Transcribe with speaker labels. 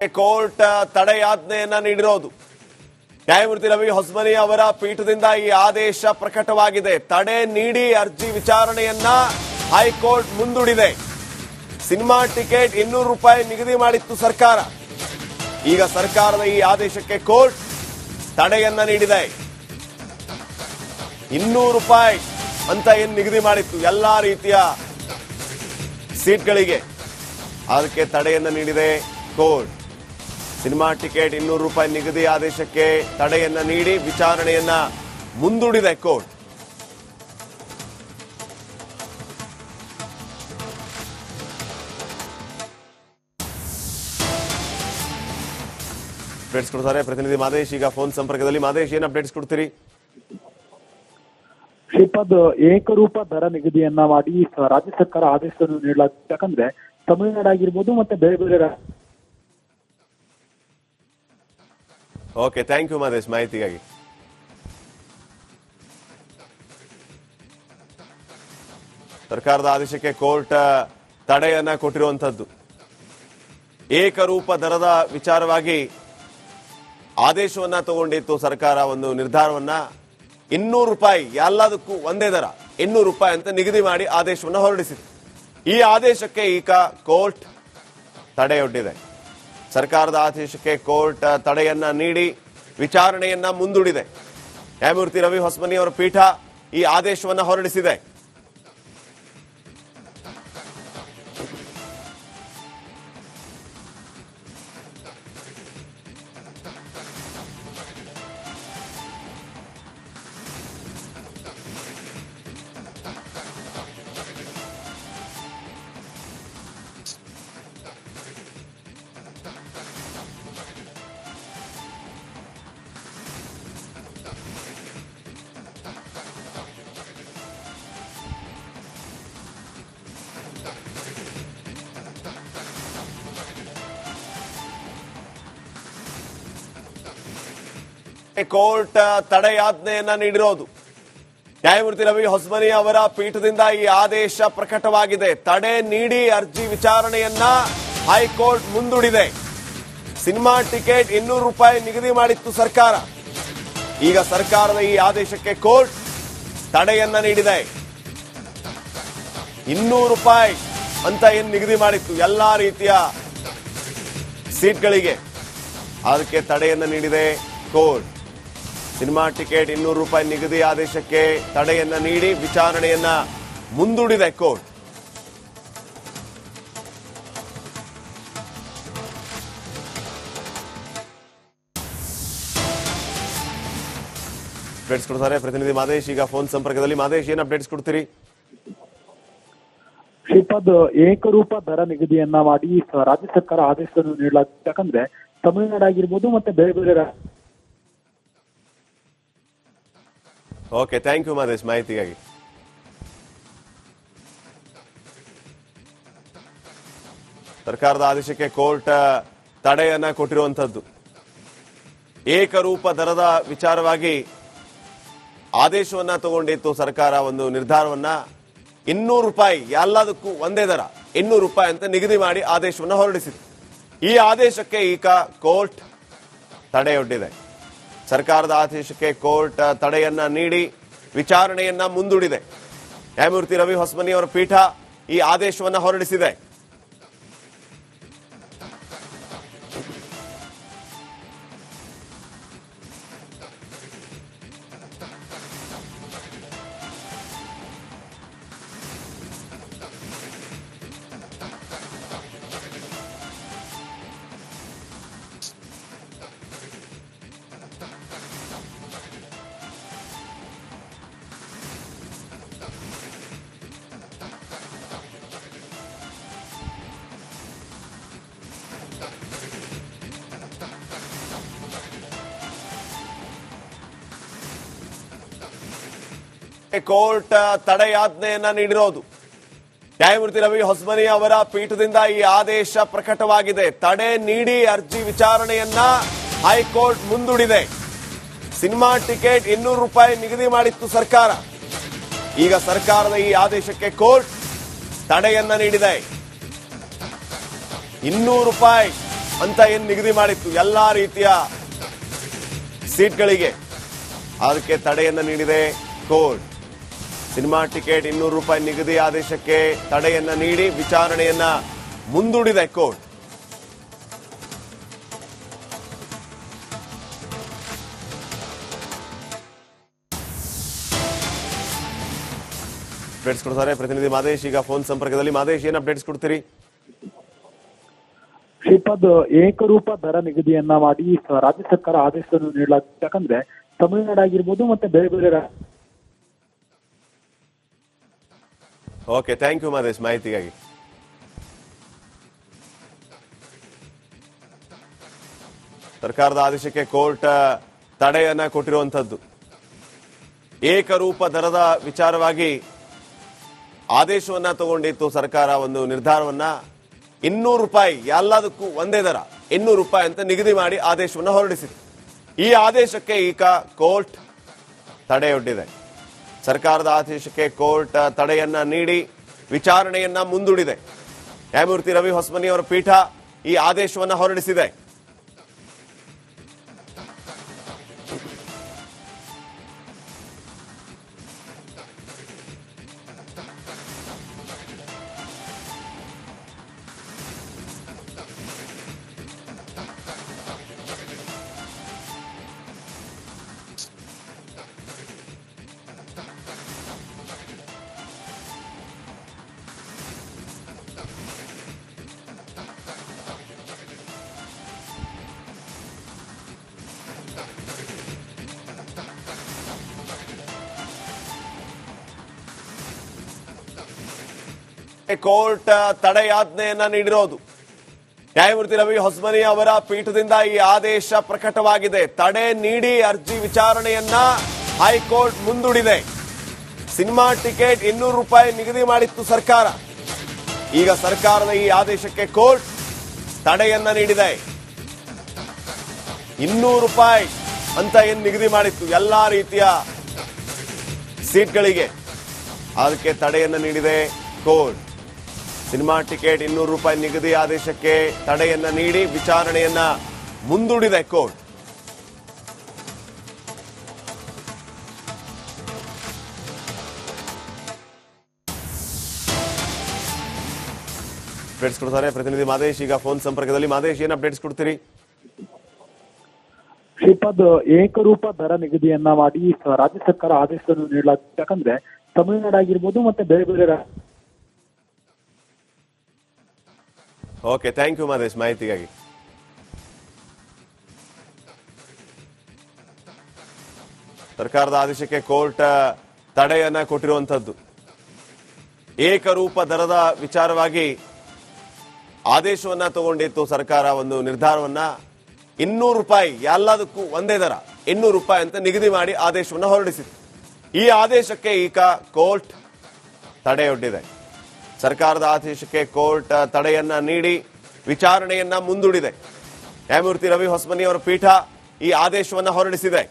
Speaker 1: Court ತಡೆಯಾಜ್ಞೆಯನ್ನ ನೀಡಿರೋದು. ನ್ಯಾಯಮೂರ್ತಿ ರವಿ ಹೊಸಮನಿ ಅವರ ಪೀಠದಿಂದ ಈ ಆದೇಶ ಪ್ರಕಟವಾಗಿದೆ. ತಡೆ ನೀಡಿ ಅರ್ಜಿ ವಿಚಾರಣೆಯನ್ನ ಹೈಕೋರ್ಟ್ ಮುಂದೂಡಿದೆ. ಸಿನಿಮಾ ಟಿಕೆಟ್ 200 ರೂಪಾಯಿ ನಿಗದಿ ಮಾಡಿತ್ತು ಸರ್ಕಾರ. ಈಗ ಸರ್ಕಾರದ ಈ ಆದೇಶಕ್ಕೆ ಕೋರ್ಟ್ ತಡೆಯನ್ನ ನೀಡಿದೆ. 200 ರೂಪಾಯಿ ಅಂತ ಏನು ನಿಗದಿ ಮಾಡಿತ್ತು ಎಲ್ಲಾ ರೀತಿಯ ಸೀಟ್ಗಳಿಗೆ, ಅದಕ್ಕೆ ತಡೆಯನ್ನ ನೀಡಿದೆ ಕೋರ್ಟ್. ಸಿನಿಮಾ ಟಿಕೆಟ್ 200 ರೂಪಾಯಿ ನಿಗದಿ ಆದೇಶಕ್ಕೆ ತಡೆಯನ್ನ ನೀಡಿ ವಿಚಾರಣೆಯನ್ನ ಮುಂದೂಡಿದೆ ಕೋರ್ಟ್. ಅಪ್ಡೇಟ್ಸ್ ಕೊಡ್ತಾರೆ ಪ್ರತಿನಿಧಿ ಮಾದೇಶ್. ಈಗ ಫೋನ್ ಸಂಪರ್ಕದಲ್ಲಿ ಮಾದೇಶ್, ಏನ್ ಅಪ್ಡೇಟ್ಸ್ ಕೊಡ್ತೀರಿ?
Speaker 2: ಶ್ರೀಪಾದ್, ಏಕರೂಪ ದರ ನಿಗದಿಯನ್ನ ಮಾಡಿ ರಾಜ್ಯ ಸರ್ಕಾರ ಆದೇಶವನ್ನು ನೀಡಲಾಗಿದೆ. ಯಾಕಂದ್ರೆ ತಮಿಳುನಾಡು ಆಗಿರ್ಬೋದು ಮತ್ತೆ ಬೇರೆ ಬೇರೆ.
Speaker 1: ಓಕೆ, ಥ್ಯಾಂಕ್ ಯು ಮಾದೇಶ್ ಮಾಹಿತಿಗಾಗಿ. ಸರ್ಕಾರದ ಆದೇಶಕ್ಕೆ ಕೋರ್ಟ್ ತಡೆಯನ್ನ ಕೊಟ್ಟಿರುವಂತದ್ದು. ಏಕರೂಪ ದರದ ವಿಚಾರವಾಗಿ ಆದೇಶವನ್ನ ತಗೊಂಡಿತ್ತು ಸರ್ಕಾರ. ಒಂದು ನಿರ್ಧಾರವನ್ನ 200 ರೂಪಾಯಿ ಎಲ್ಲದಕ್ಕೂ ಒಂದೇ ದರ 200 ರೂಪಾಯಿ ಅಂತ ನಿಗದಿ ಮಾಡಿ ಆದೇಶವನ್ನು ಹೊರಡಿಸಿದೆ. ಈ ಆದೇಶಕ್ಕೆ ಈಗ ಕೋರ್ಟ್ ತಡೆಯೊಡ್ಡಿದೆ. ಸರ್ಕಾರದ ಆದೇಶಕ್ಕೆ ಕೋರ್ಟ್ ತಡೆಯನ್ನ ನೀಡಿ ವಿಚಾರಣೆಯನ್ನ ಮುಂದೂಡಿದೆ. ನ್ಯಾಯಮೂರ್ತಿ ರವಿ ಹೊಸಮನಿ ಅವರ ಪೀಠ ಈ ಆದೇಶವನ್ನ ಹೊರಡಿಸಿದೆ. ಕೋರ್ಟ್ ತಡೆಯಾಜ್ಞೆಯನ್ನ ನೀಡಿರೋದು. ನ್ಯಾಯಮೂರ್ತಿ ರವಿ ಹೊಸಮನಿ ಅವರ ಪೀಠದಿಂದ ಈ ಆದೇಶ ಪ್ರಕಟವಾಗಿದೆ. ತಡೆ ನೀಡಿ ಅರ್ಜಿ ವಿಚಾರಣೆಯನ್ನ ಹೈಕೋರ್ಟ್ ಮುಂದೂಡಿದೆ. ಸಿನಿಮಾ ಟಿಕೆಟ್ 200 ರೂಪಾಯಿ ನಿಗದಿ ಮಾಡಿತ್ತು ಸರ್ಕಾರ. ಈಗ ಸರ್ಕಾರದ ಈ ಆದೇಶಕ್ಕೆ ಕೋರ್ಟ್ ತಡೆಯನ್ನ ನೀಡಿದೆ. 200 ರೂಪಾಯಿ ಅಂತ ಏನು ನಿಗದಿ ಮಾಡಿತ್ತು ಎಲ್ಲಾ ರೀತಿಯ ಸೀಟ್ಗಳಿಗೆ, ಅದಕ್ಕೆ ತಡೆಯನ್ನ ನೀಡಿದೆ ಕೋರ್ಟ್. ಸಿನಿಮಾ ಟಿಕೆಟ್ 200 ರೂಪಾಯಿ ನಿಗದಿ ಆದೇಶಕ್ಕೆ ತಡೆಯನ್ನ ನೀಡಿ ವಿಚಾರಣೆಯನ್ನ ಮುಂದೂಡಿದೆ ಕೋರ್ಟ್. ಅಪ್ಡೇಟ್ಸ್ ಕೊಡ್ತಾರೆ ಪ್ರತಿನಿಧಿ ಮಾದೇಶ್. ಈಗ ಫೋನ್ ಸಂಪರ್ಕದಲ್ಲಿ ಮಾದೇಶ್, ಏನ್ ಅಪ್ಡೇಟ್ಸ್ ಕೊಡ್ತೀರಿ?
Speaker 2: ಶ್ರೀಪಾದ್, ಏಕರೂಪ ದರ ನಿಗದಿಯನ್ನ ಮಾಡಿ ರಾಜ್ಯ ಸರ್ಕಾರ ಆದೇಶವನ್ನು ನೀಡಲಾಗಿದೆ. ಯಾಕಂದ್ರೆ ತಮಿಳುನಾಡು ಆಗಿರ್ಬೋದು ಮತ್ತೆ ಬೇರೆ ಬೇರೆ.
Speaker 1: ಓಕೆ, ಥ್ಯಾಂಕ್ ಯು ಮಾದೇಶ್ ಮಾಹಿತಿಗಾಗಿ. ಸರ್ಕಾರದ ಆದೇಶಕ್ಕೆ ಕೋರ್ಟ್ ತಡೆಯನ್ನ ಕೊಟ್ಟಿರುವಂತದ್ದು. ಏಕರೂಪ ದರದ ವಿಚಾರವಾಗಿ ಆದೇಶವನ್ನ ತಗೊಂಡಿತ್ತು ಸರ್ಕಾರ. ಒಂದು ನಿರ್ಧಾರವನ್ನ 200 ರೂಪಾಯಿ ಎಲ್ಲದಕ್ಕೂ ಒಂದೇ ದರ 200 ರೂಪಾಯಿ ಅಂತ ನಿಗದಿ ಮಾಡಿ ಆದೇಶವನ್ನ ಹೊರಡಿಸಿದೆ. ಈ ಆದೇಶಕ್ಕೆ ಈಗ ಕೋರ್ಟ್ ತಡೆಯೊಡ್ಡಿದೆ. ಸರ್ಕಾರದ ಆದೇಶಕ್ಕೆ ಕೋರ್ಟ್ ತಡೆಯನ್ನ ನೀಡಿ ವಿಚಾರಣೆಯನ್ನ ಮುಂದೂಡಿದೆ. ನ್ಯಾಯಮೂರ್ತಿ ರವಿ ಹೊಸಮನಿ ಅವರ ಪೀಠ ಈ ಆದೇಶವನ್ನ ಹೊರಡಿಸಿದೆ. ಕೋರ್ಟ್ ತಡೆಯಾಜ್ಞೆಯನ್ನ ನೀಡಿರೋದು. ನ್ಯಾಯಮೂರ್ತಿ ರವಿ ಹೊಸಮನಿ ಅವರ ಪೀಠದಿಂದ ಈ ಆದೇಶ ಪ್ರಕಟವಾಗಿದೆ. ತಡೆ ನೀಡಿ ಅರ್ಜಿ ವಿಚಾರಣೆಯನ್ನ ಹೈಕೋರ್ಟ್ ಮುಂದೂಡಿದೆ. ಸಿನಿಮಾ ಟಿಕೆಟ್ 200 ರೂಪಾಯಿ ನಿಗದಿ ಮಾಡಿತ್ತು ಸರ್ಕಾರ. ಈಗ ಸರ್ಕಾರದ ಈ ಆದೇಶಕ್ಕೆ ಕೋರ್ಟ್ ತಡೆಯನ್ನ ನೀಡಿದೆ. 200 ರೂಪಾಯಿ ಅಂತ ಏನ್ ನಿಗದಿ ಮಾಡಿತ್ತು ಎಲ್ಲಾ ರೀತಿಯ ಸೀಟ್ಗಳಿಗೆ, ಅದಕ್ಕೆ ತಡೆಯನ್ನ ನೀಡಿದೆ ಕೋರ್ಟ್. ಸಿನಿಮಾ ಟಿಕೆಟ್ 200 ರೂಪಾಯಿ ನಿಗದಿ ಆದೇಶಕ್ಕೆ ತಡೆಯನ್ನ ನೀಡಿ ವಿಚಾರಣೆಯನ್ನ ಮುಂದೂಡಿದೆ ಕೋರ್ಟ್. ಅಪ್ಡೇಟ್ಸ್ ಕೊಡ್ತಾರೆ ಪ್ರತಿನಿಧಿ ಮಾದೇಶ್. ಈಗ ಫೋನ್ ಸಂಪರ್ಕದಲ್ಲಿ ಮಾದೇಶ್, ಏನ್ ಅಪ್ಡೇಟ್ಸ್ ಕೊಡ್ತೀರಿ?
Speaker 2: ಶ್ರೀಪಾದ್, ಏಕರೂಪ ದರ ನಿಗದಿಯನ್ನ ಮಾಡಿ ರಾಜ್ಯ ಸರ್ಕಾರ ಆದೇಶವನ್ನು ನೀಡಲಾಗಿದೆ. ಯಾಕಂದ್ರೆ ತಮಿಳುನಾಡು ಆಗಿರ್ಬೋದು ಮತ್ತೆ ಬೇರೆ ಬೇರೆ
Speaker 1: ಓಕೆ, ಥ್ಯಾಂಕ್ ಯು ಮಾದೇಶ್ ಮಾಹಿತಿಗಾಗಿ. ಸರ್ಕಾರದ ಆದೇಶಕ್ಕೆ ಕೋರ್ಟ್ ತಡೆಯನ್ನ ಕೊಟ್ಟಿರುವಂತದ್ದು. ಏಕರೂಪ ದರದ ವಿಚಾರವಾಗಿ ಆದೇಶವನ್ನ ತಗೊಂಡಿತ್ತು ಸರ್ಕಾರ. ಒಂದು ನಿರ್ಧಾರವನ್ನ 200 ರೂಪಾಯಿ ಎಲ್ಲದಕ್ಕೂ ಒಂದೇ ದರ 200 ರೂಪಾಯಿ ಅಂತ ನಿಗದಿ ಮಾಡಿ ಆದೇಶವನ್ನು ಹೊರಡಿಸಿತ್ತು. ಈ ಆದೇಶಕ್ಕೆ ಈಗ ಕೋರ್ಟ್ ತಡೆಯೊಡ್ಡಿದೆ. ಸರ್ಕಾರದ ಆದೇಶಕ್ಕೆ ಕೋರ್ಟ್ ತಡೆಯನ್ನ ನೀಡಿ ವಿಚಾರಣೆಯನ್ನ ಮುಂದೂಡಿದೆ. ನ್ಯಾಯಮೂರ್ತಿ ರವಿ ಹೊಸಮನಿ ಅವರ ಪೀಠ ಈ ಆದೇಶವನ್ನ ಹೊರಡಿಸಿದೆ. ಕೋರ್ಟ್ ತಡೆಯಾಜ್ಞೆಯನ್ನ ನೀಡಿರೋದು. ನ್ಯಾಯಮೂರ್ತಿ ರವಿ ಹೊಸಮನಿ ಅವರ ಪೀಠದಿಂದ ಈ ಆದೇಶ ಪ್ರಕಟವಾಗಿದೆ. ತಡೆ ನೀಡಿ ಅರ್ಜಿ ವಿಚಾರಣೆಯನ್ನ ಹೈಕೋರ್ಟ್ ಮುಂದೂಡಿದೆ. ಸಿನಿಮಾ ಟಿಕೆಟ್ 200 ರೂಪಾಯಿ ನಿಗದಿ ಮಾಡಿತ್ತು ಸರ್ಕಾರ. ಈಗ ಸರ್ಕಾರದ ಈ ಆದೇಶಕ್ಕೆ ಕೋರ್ಟ್ ತಡೆಯನ್ನ ನೀಡಿದೆ. 200 ರೂಪಾಯಿ ಅಂತ ಏನ್ ನಿಗದಿ ಮಾಡಿತ್ತು ಎಲ್ಲಾ ರೀತಿಯ ಸೀಟ್ಗಳಿಗೆ, ಅದಕ್ಕೆ ತಡೆಯನ್ನ ನೀಡಿದೆ ಕೋರ್ಟ್. ಸಿನಿಮಾ ಟಿಕೆಟ್ 200 ರೂಪಾಯಿ ನಿಗದಿ ಆದೇಶಕ್ಕೆ ತಡೆಯನ್ನ ನೀಡಿ ವಿಚಾರಣೆಯನ್ನ ಮುಂದೂಡಿದೆ ಕೋರ್ಟ್. ಅಪ್ಡೇಟ್ಸ್ ಕೊಡ್ತಾರೆ ಪ್ರತಿನಿಧಿ ಮಾದೇಶ್. ಈಗ ಫೋನ್ ಸಂಪರ್ಕದಲ್ಲಿ ಮಾದೇಶ್, ಏನ್ ಅಪ್ಡೇಟ್ಸ್ ಕೊಡ್ತೀರಿ?
Speaker 2: ಶ್ರೀಪಾದ್, ಏಕರೂಪ ದರ ನಿಗದಿಯನ್ನ ಮಾಡಿ ರಾಜ್ಯ ಸರ್ಕಾರ ಆದೇಶವನ್ನು ನೀಡಲಾಗಿದೆ. ಯಾಕಂದ್ರೆ ತಮಿಳುನಾಡು ಆಗಿರ್ಬೋದು ಮತ್ತೆ ಬೇರೆ ಬೇರೆ
Speaker 1: ಓಕೆ, ಥ್ಯಾಂಕ್ ಯು ಮಾದೇಶ್ ಮಾಹಿತಿಗಾಗಿ. ಸರ್ಕಾರದ ಆದೇಶಕ್ಕೆ ಕೋರ್ಟ್ ತಡೆಯನ್ನ ಕೊಟ್ಟಿರುವಂತದ್ದು. ಏಕರೂಪ ದರದ ವಿಚಾರವಾಗಿ ಆದೇಶವನ್ನ ತಗೊಂಡಿತ್ತು ಸರ್ಕಾರ. ಒಂದು ನಿರ್ಧಾರವನ್ನ 200 ರೂಪಾಯಿ ಎಲ್ಲದಕ್ಕೂ ಒಂದೇ ದರ 200 ರೂಪಾಯಿ ಅಂತ ನಿಗದಿ ಮಾಡಿ ಆದೇಶವನ್ನ ಹೊರಡಿಸಿತ್ತು. ಈ ಆದೇಶಕ್ಕೆ ಈಗ ಕೋರ್ಟ್ ತಡೆಯೊಡ್ಡಿದೆ. ಸರ್ಕಾರದ ಆದೇಶಕ್ಕೆ ಕೋರ್ಟ್ ತಡೆಯನ್ನ ನೀಡಿ ವಿಚಾರಣೆಯನ್ನ ಮುಂದೂಡಿದೆ. ನ್ಯಾಯಮೂರ್ತಿ ರವಿ ಹೊಸಮನಿ ಅವರ ಪೀಠ ಈ ಆದೇಶವನ್ನ ಹೊರಡಿಸಿದೆ.